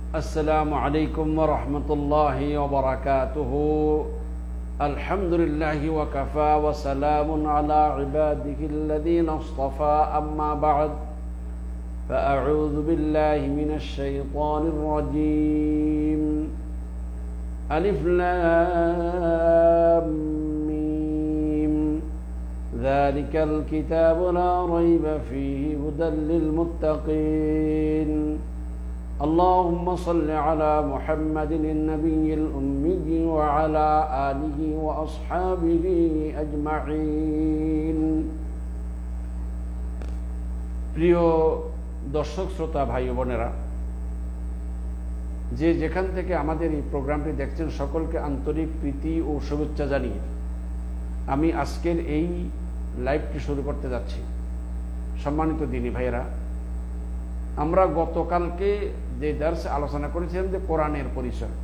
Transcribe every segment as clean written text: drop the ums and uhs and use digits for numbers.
السلام عليكم ورحمة الله وبركاته. الحمد لله وكفى وسلام على عباده الذين اصطفى. أما بعد فأعوذ بالله من الشيطان الرجيم. ألف لام ميم ذلك الكتاب لا ريب فيه هدى للمتقين. اللهم صل على محمد النبي الأمي وعلى آله وأصحابه أجمعين. প্রিয় দর্শক শ্রোতা ভাই বোনেরা, যে যেখান থেকে আমাদের এই প্রোগ্রামটি দেখছেন সকলকে আন্তরিক প্রীতি ও শুভেচ্ছা জানিয়ে আমি আজকের এই লাইভটি শুরু করতে যাচ্ছি। সম্মানিত দিনী ভাইয়েরা, আমরা গতকালকে যে দার্সে আলোচনা করেছিলাম যে কোরআনের পরিচয়,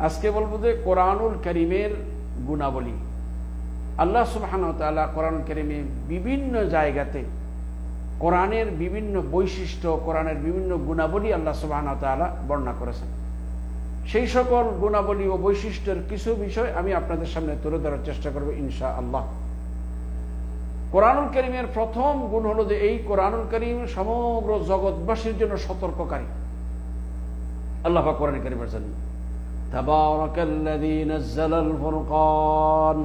আজকে বলবো যে কোরআনুল কারীমের গুণাবলী। আল্লাহ সুবহানাহু ওয়া তাআলা কোরআনুল কারীমে বিভিন্ন জায়গাতে কোরআনের বিভিন্ন বৈশিষ্ট্য, কোরআনের বিভিন্ন গুণাবলী আল্লাহ সুবহানাহু ওয়া তাআলা বর্ণনা করেছেন। সেই সকল গুণাবলী ও বৈশিষ্ট্যের কিছু বিষয় আমি আপনাদের সামনে তুলে ধরার চেষ্টা করব ইনশাআল্লাহ। কোরআনুল কারীমের প্রথম গুণ হলো যে এই কোরআনুল কারীম সমগ্র জগৎবাসীর জন্য সতর্ককারী। আল্লাহ পাক কোরআনে কারীমে বলেছেন, তাবারাকাল্লাযী নাযালাল ফুরকান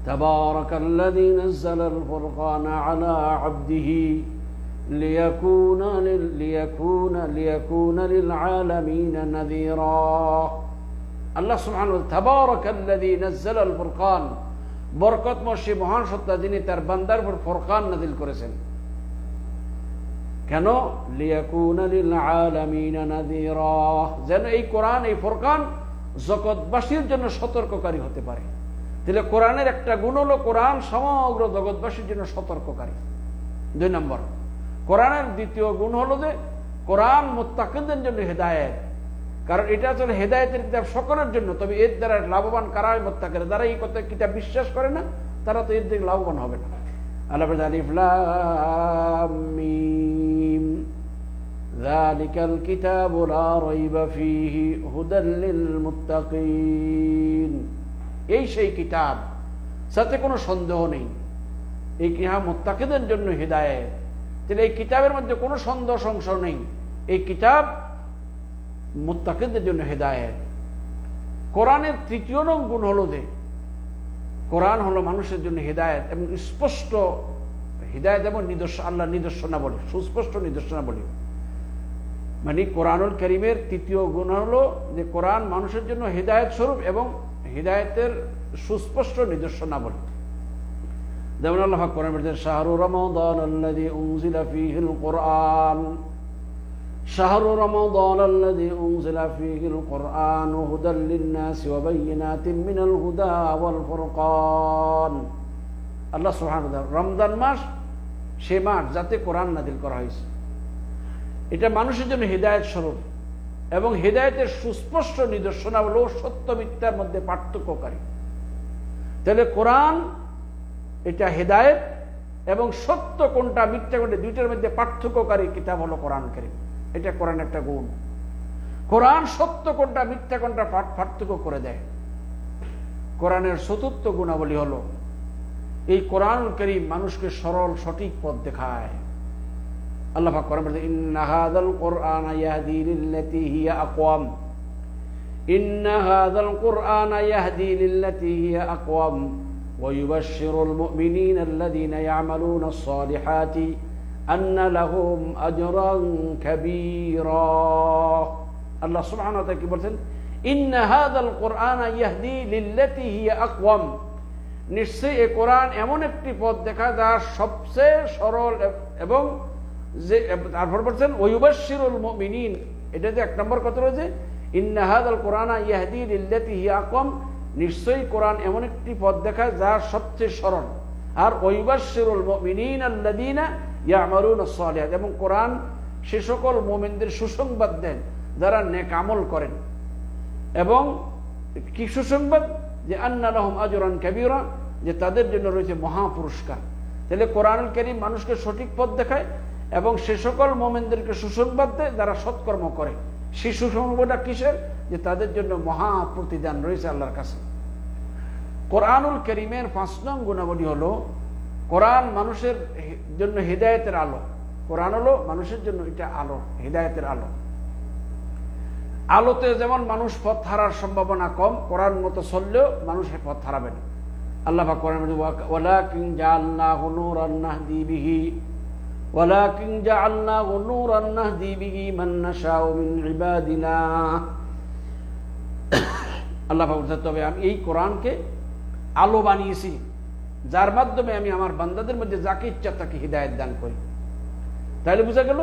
তাবারাকাল্লাযী নাযালাল ফুরকানা আলা আবদিহি লিয়াকুনা লিল আলামিনা নাযীরা। আল্লাহ সুবহানাহু ওয়া তাআলা তাবারাকাল্লাযী নাযালাল ফুরকান, বরকতময় সে মহান সত্তা যিনি তার বান্দার উপর ফুরকান নাযিল করেছেন। কেন? লিয়াকুনা লিল আলামিনা নাযীরা, যেন এই কোরআন, এই ফুরকান জগৎবাসীর জন্য সতর্ককারী হতে পারে। তাহলে কোরআনের একটা গুণ হলো কোরআন সমগ্র জগৎবাসীর জন্য সতর্ককারী। 2 নম্বর, কোরআনের দ্বিতীয় গুণ হলো যে কোরআন মুত্তাকিনদের জন্য হেদায়েত। কারণ এটা আসলে হেদায়েতের কিতাব সকলের জন্য, তবে এর দ্বারা লাভবান কারা? মুত্তাকিরা। যারা এই কথা কিতাব বিশ্বাস করে না তারা তো এর দিকে লাভবান হবে না। আল্লাহ বলেন, আলিফ লাম মিম যালিকাল কিতাবু লা রাইবা ফীহি হুদাল লিল মুত্তাকিন। এই সেই কিতাব, সাথে কোনো সন্দেহ নেই, এই কিতাব মুত্তাকিদের জন্য হেদায়েত। তাহলে এই কিতাবের মধ্যে কোনো সন্দেহ সংশয় নেই, এই কিতাব মুত্তাকিদের জন্য হেদায়েত। কোরআনের তৃতীয় গুণ হলো যে কোরআন হলো মানুষের জন্য হেদায়েত এবং স্পষ্ট হেদায়েত এবং নিদর্শন, আল্লাহ নিদর্শনাবলী, সুস্পষ্ট নিদর্শনাবলী। মানে কোরআনুল কারীমের তৃতীয় গুণ হলো যে কোরআন মানুষের জন্য হেদায়েত স্বরূপ এবং হেদায়েতের সুস্পষ্ট নিদর্শনাবলী। যেমন আল্লাহ পাক কোরআনে বলেছেন, শাহরু রমাদানাল্লাযী উনজিলা ফীহিল কুরআন شهر رمضان الذي أنزل فيه القرآن هدى للناس وبينات من الهدى والفرقان। আল্লাহ সুবহানাহু ওয়া তাআলা রমজান মাস, সে মাস যাতে কোরআন নাযিল করা হয়েছে, এটা মানুষের জন্য হেদায়েত স্বরূপ এবং হেদায়েতের সুস্পষ্ট নিদর্শনা হলো সত্য মিথ্যার মধ্যে পার্থক্যকারী। তাহলে কোরআন এটা হেদায়েত এবং সত্য কোনটা মিথ্যা কোনটা দুইটার মধ্যে পার্থক্যকারী কিতাব হলো কোরআন কারীম। এটা কোরআন একটা গুণ। কোরআন সত্য কোনটা মিথ্যা কোনটা পার্থক্য করে দেয়। কোরআনের চতুর্থ গুণাবলী হলো এই কোরআনুল কারীম মানুষকে সরল সঠিক পথ দেখায়। আল্লাহ পাক কোরআনে বলেন, ইন্না হাযাল কুরআনা ইয়াহদি লিল্লাতী হিয়া আকওয়াম ইন্না হাযাল কুরআনা ইয়াহদি লিল্লাতী হিয়া আকওয়াম ওয়া ইউবাশশিরুল মুমিনিনা আল্লাযীনা ইয়া'মালুনাস সালিহাতি আন্না লাহুম আজরান কাবীরা। আল্লাহ সুবহানাহু ওয়া তাআলা কি বলেন? ইন্না হাযাল কুরআনা ইয়াহদি লিল্লাতী হিয়া আকওয়াম, নিশ্চয়ই এই কোরআন এমন একটি পথ দেখায় যা সবচেয়ে সরল এবং যে তারপর বলছেন ওয়া ইউবাশশিরুল মুমিনিন। এটা যে 1 নম্বর কথা রয়েছে, ইন্না হাযাল কুরআনা ইয়াহদি লিল্লাতী হিয়া আকওয়াম, নিশ্চয়ই কোরআন এমন একটি পথ দেখায় যা সবচেয়ে সরল। আর ওয়া ইউবাশশিরুল মুমিনিনা আল্লাযীনা ইয়া'মালুনাস সালিহাত, এবং কোরআন সে সকল মুমিনদের সুসংবাদ দেন যারা নেক আমল করেন। এবং কি সুসংবাদ? যে আন্না লাহুম আজরান কাবীরা, যে তাদের জন্য রয়েছে মহা পুরস্কার। তাহলে কোরআনুল কারীম মানুষকে সঠিক পথ দেখায় এবং সে সকল মুমিনদেরকে সুসংবাদ দেয় যারা সৎকর্ম করে। সেই সুসংবাদটা কিসের? যে তাদের জন্য মহা প্রতিদান রয়েছে আল্লাহর কাছে। কোরআনুল কারীমের 5 নং গুণাবলী হলো কোরআন মানুষের জন্য হিদায়াতের আলো। কোরআন হলো মানুষের জন্য এটা আলো, হিদায়াতের আলো। আলোতে যেমন মানুষ পথ হারার সম্ভাবনা কম, কোরআন মতো চললেও মানুষ পথ হারাবে না। আল্লাহ পাক কোরআনে বলেন ওয়ালাকিন জাআলনাহু নূরান নাহদি বিহি ওয়ালাকিন জাআলনাহু নূরান নাহদি বিহি মান নাশাউ মিন ইবাদিনা। আল্লাহ পাক বলেন তবে আমি এই কোরআনকে আলো বানিয়েছি, যার মাধ্যমে আমি আমার বান্দাদের মধ্যে যাকে ইচ্ছা তাকে হিদায়াত দান করি। তাহলে বোঝা গেল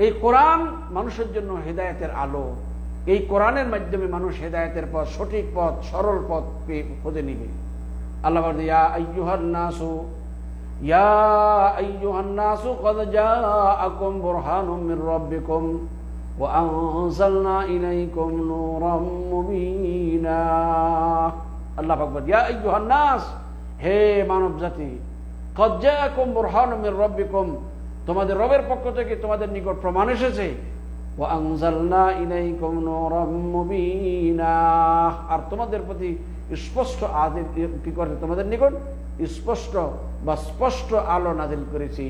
এই কোরআন মানুষের জন্য হিদায়াতের আলো। এই কোরআনের মাধ্যমে মানুষ হিদায়াতের পথ, সঠিক পথ, সরল পথ খুঁজে নিবে। আল্লাহ বলেন ইয়া আইয়ুহান নাসু ক্বাদ জাআকুম বুরহানুম মির রাব্বিকুম ওয়া আনজালনা ইলাইকুম নূরাম মুবিনা। আল্লাহ পাক বলেন ইয়া আইয়ুহান নাস, হে মানব জাতি, ক্বাদ জাআকুম বুরহানুম মির রাব্বিকুম, তোমাদের রবের পক্ষ থেকে তোমাদের নিকট প্রমাণ এসেছে। ওয়া আনজালনা ইলাইকুম নূরাম মুবিনা, আর তোমাদের প্রতি স্পষ্ট আদেশ কি করে তোমাদের নিকট স্পষ্ট বা স্পষ্ট আলো নাযিল করেছি।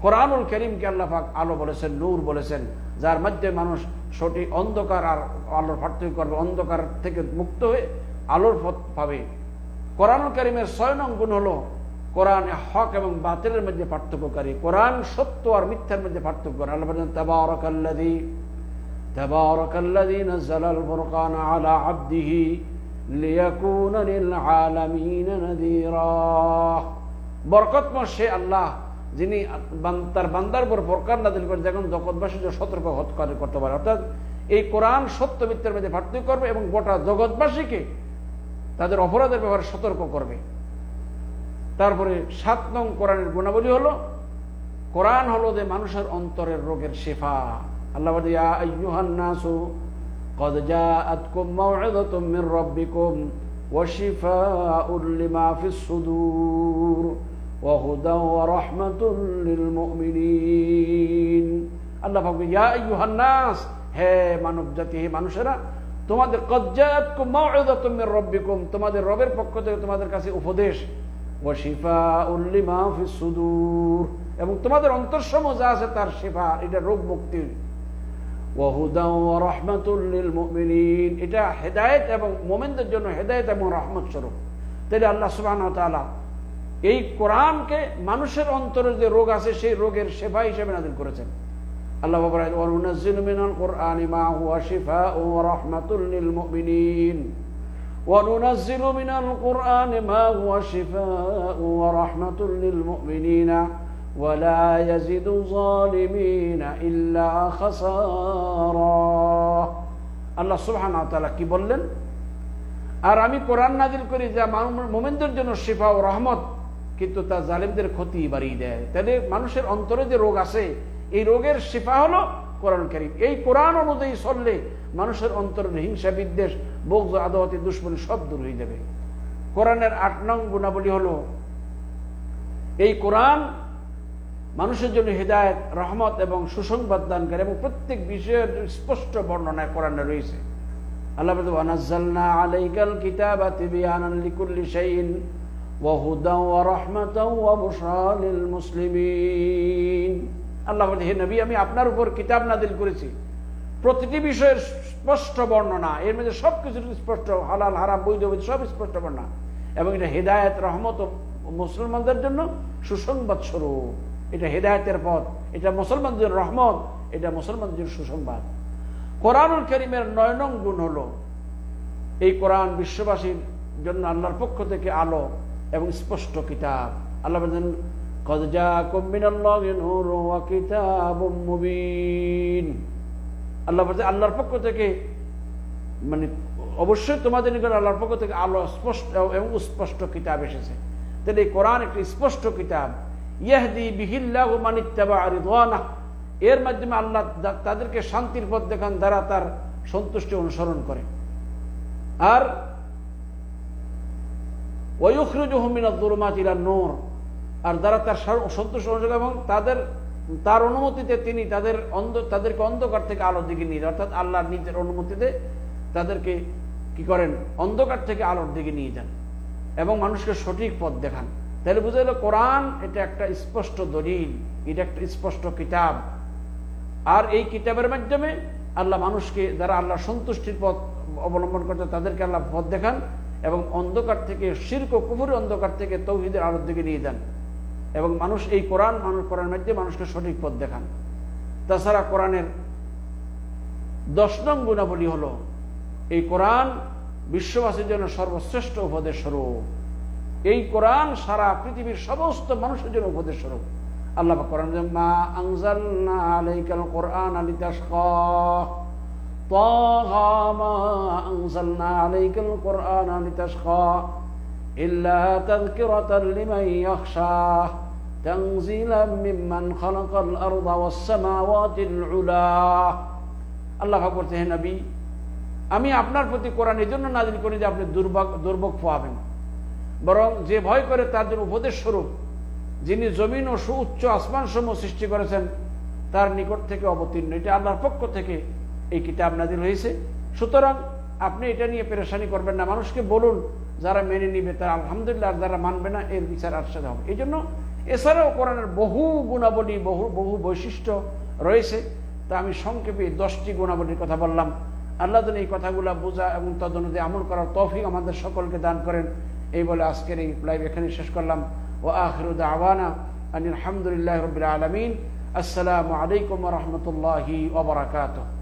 কোরআনুল কারীমকে আল্লাহ পাক আলো বলেছেন, নূর বলেছেন, যার মাধ্যমে মানুষ সঠিক অন্ধকার আর আলোর পার্থক্য করবে, অন্ধকার থেকে মুক্ত হয়ে আলোর পথ পাবে। কোরআনুল কারীমের 6 নং গুণ হলো কোরআন হক এবং বাতিলের মধ্যে পার্থক্যকারী। কোরআন সত্য আর মিথ্যার মধ্যে পার্থক্য করে। আল্লাহ বলেন তাবারাকাল্লাযী নাযালাল ফুরকানা আলা আবদিহি লিয়াকুনা লিল আলামিনা নাযীরা। বরকতময় সে আল্লাহ যিনি তার বান্দার উপর ফুরকান নাযিল করে যখন জগৎবাসীকে সতর্ক করতে পারে। অর্থাৎ এই কোরআন সত্য মিথ্যার মধ্যে পার্থক্য করবে এবং গোটা জগৎবাসীকে তাদের অপরাধের ব্যাপারে সতর্ক করবে। তারপরে 7 নং কোরআনের গুণাবলী হলো কোরআন হলো যে মানুষের অন্তরের রোগের শিফা। আল্লাহ বলে ইয়া আইয়ুহান নাসু ক্বাদ জাআতকুম মাউইযাতুম মির রাব্বিকুম ওয়া শিফাউন লিমা ফিস সুদূর ওয়া হুদাও ওয়া রাহমাতুল লিল মুমিনিন। আল্লাহ বলে ইয়া আইয়ুহান নাস, হে মানব জাতি, হে মানুষেরা, তোমাদের ক্বাদ জাআতকুম মাউইযাতুম মির রাব্বিকুম, তোমাদের রবের পক্ষ থেকে তোমাদের কাছে উপদেশ, ওয়া শিফাউন লিমা ফিস সুদূর, এবং তোমাদের অন্তরসমূহ যা আছে তার শিফা, এটা রোগ মুক্তির। ওয়া হুদাও ওয়া রাহমাতুল লিল মুমিনিন, এটা হেদায়েত এবং মুমিনদের জন্য হেদায়েত এবং রহমত স্বরূপ। তাহলে আল্লাহ সুবহানাহু ওয়া তাআলা এই কোরআনকে মানুষের অন্তরের যে রোগ আছে সেই রোগের শিফা হিসেবে নাযিল করেছেন। আল্লাহ বলেন ওয়া নুনাজ্জিলু মিনাল কুরআনি মা হুয়া শিফাউন ওয়া রাহমাতুল লিল মুমিনিন وننزل من القرآن ما هو شفاء ورحمة للمؤمنين ولا يزيد الظالمين إلا خسارا। আল্লাহ সুবহানাহু ওয়া তাআলা কি বললেন? আর আমি কোরআন নাযিল করি যা মুমিনদের জন্য শিফা ও রহমত, কিন্তু তা জালিমদের ক্ষতি বাড়িয়ে দেয়। তাহলে মানুষের অন্তরে যে রোগ আছে এই রোগের শিফা হলো কোরআন কারীম। এই কোরআন অনুযায়ী চললে মানুষের অন্তরের হিংসা, বিদ্বেষ, বগজ, আদাওয়াতি, দুশমনী সব দূর হয়ে যাবে। কোরআনের 8 নং গুণাবলী হলো এই কোরআন মানুষের জন্য হিদায়াত, রহমত এবং সুসংবাদ দানকারী, এবং প্রত্যেক বিষয়ের স্পষ্ট বর্ণনা কোরআনে রয়েছে। আল্লাহ বলেন ওয়া নাযালনা আলাইকাল কিতাবা তিবয়ানান লিকুল্লি শাইইন ওয়া হুদাও ওয়া রাহমাতাও ওয়া বুশরা লিল মুসলিমিন। আল্লাহ বলেন হে নবী, আমি আপনার উপর কিতাব নাযিল করেছি প্রতিটি বিষয়ের স্পষ্ট বর্ণনা, এর মধ্যে সবকিছু স্পষ্ট, হালাল হারাম বৈধ অবৈধ সব স্পষ্ট বর্ণনা, এবং এটা হেদায়েত, রহমত ও মুসলমানদের জন্য সুসংবাদ স্বরূপ। এটা হেদায়েতের পথ, এটা মুসলমানদের রহমত, এটা মুসলমানদের সুসংবাদ। কোরআনুল কারীমের 9 নং গুণ হলো এই কোরআন বিশ্ববাসীর জন্য আল্লাহর পক্ষ থেকে আলো এবং স্পষ্ট কিতাব। আল্লাহ বলেন قد جاءكم من الله نور وكتاب مبين। আল্লাহ বলেন আল্লাহর পক্ষ থেকে, মানে অবশ্যই তোমাদের নিকট আল্লাহর পক্ষ থেকে আলো, স্পষ্ট এবং স্পষ্ট কিতাব এসেছে। তাহলে এই কোরআন একটি স্পষ্ট কিতাব। ইয়াহদি বিহিল্লাহু মান ইত্তাবা রিদওয়ানাহ, এর মাধ্যমে আল্লাহ তাদেরকে শান্তির পথ দেখান যারা তার সন্তুষ্টি অনুসরণ করে। আর ওয়া ইখরিজুহুম মিনাজ যুলুমাতি ইলান নূর, আর যারা তার সন্তুষ্টি অনুসরণ এবং তাদের তার অনুমতিতে তিনি তাদেরকে অন্ধকার থেকে আলোর দিকে নিয়ে যান, অর্থাৎ আল্লাহর নিজের অনুমতিতে তাদেরকে কি করেন, অন্ধকার থেকে আলোর দিকে নিয়ে যান এবং মানুষকে সঠিক পথ দেখান। তাহলে বুঝা গেল কোরআন এটা একটা স্পষ্ট দলিল, এটা একটা স্পষ্ট কিতাব। আর এই কিতাবের মাধ্যমে আল্লাহ মানুষকে, যারা আল্লাহ সন্তুষ্টির পথ অবলম্বন করতে, তাদেরকে আল্লাহ পথ দেখান এবং অন্ধকার থেকে, শিরক ও কুফরের অন্ধকার থেকে তৌহিদের আলোর দিকে নিয়ে যান এবং মানুষ এই কোরআনের মাধ্যমে মানুষকে সঠিক পথ দেখান। তাছাড়া কোরআনের 10 নং গুণাবলী হলো এই কোরআন বিশ্ববাসীর জন্য সর্বশ্রেষ্ঠ উপদেশ স্বরূপ। এই কোরআন সারা পৃথিবীর সমস্ত মানুষের জন্য উপদেশ স্বরূপ। আল্লাহ পাক কোরআন মা আনজালনা আলাইকাল কোরআনা লিতাশকা তাহা মা আনজালনা আলাইকাল কোরআনা লিতাশকা ইল্লা তাযকিরাতাল লিমান ইয়াখশা তানজিলাম মিম্মান খালাকাল আরদা ওয়াস সামাওয়াতিল উলা। আল্লাহ পাক বলতে, হে নবী, আমি আপনার প্রতি কোরআন এই জন্য নাযিল করি যে আপনি দুর্ভোগ পাবেন, বরং যে ভয় করে তার জন্য উপদেশ স্বরূপ, যিনি জমিন ও সুউচ্চ আসমান সমূহ সৃষ্টি করেছেন তার নিকট থেকে অবতীর্ণ। এটা আল্লাহর পক্ষ থেকে এই কিতাব নাযিল হয়েছে। সুতরাং আপনি এটা নিয়ে পেরেশানি করবেন না। মানুষকে বলুন, যারা মেনে নিবে তারা আলহামদুলিল্লাহ, যারা মানবে না এর বিচার আর সাথে হবে। এই জন্য এছাড়াও কোরআনের বহু গুণাবলী, বহু বৈশিষ্ট্য রয়েছে। তা আমি সংক্ষেপে 10টি গুণাবলীর কথা বললাম। আল্লাহ যেন এই কথাগুলো বোঝা এবং তদনুযায়ী আমল করার তৌফিক আমাদের সকলকে দান করেন। এই বলে আজকের এই লাইভ এখানে শেষ করলাম। ওয়া আখিরু দাওয়ানা আনিল হামদুলিল্লাহি রাব্বিল আলামিন। আসসালামু আলাইকুম ওয়া রাহমাতুল্লাহি ওয়া বারাকাতুহু।